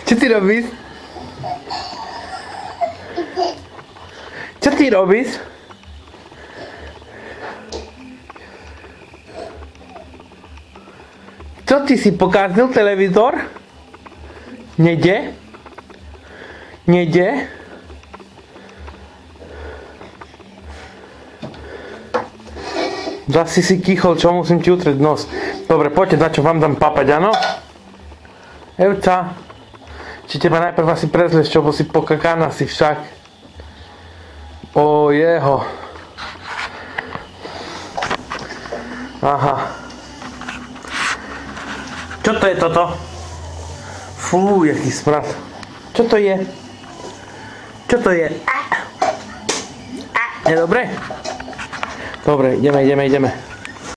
Čo ty robíš? Čo ty robíš? Čo ty si pokazil televízor? Nejde? Nejde? Zasi si kýchol, čo musím ti utrieť nos. Dobre, poďte, na čo vám dám papať, áno? Evča, či teba najprv asi prezlieš, čo bo si pokakaná si však. O jeho. Aha. Čo to je toto? Fú, jaký smrad. Čo to je? Čo to je? Je dobre? Dobre, ideme.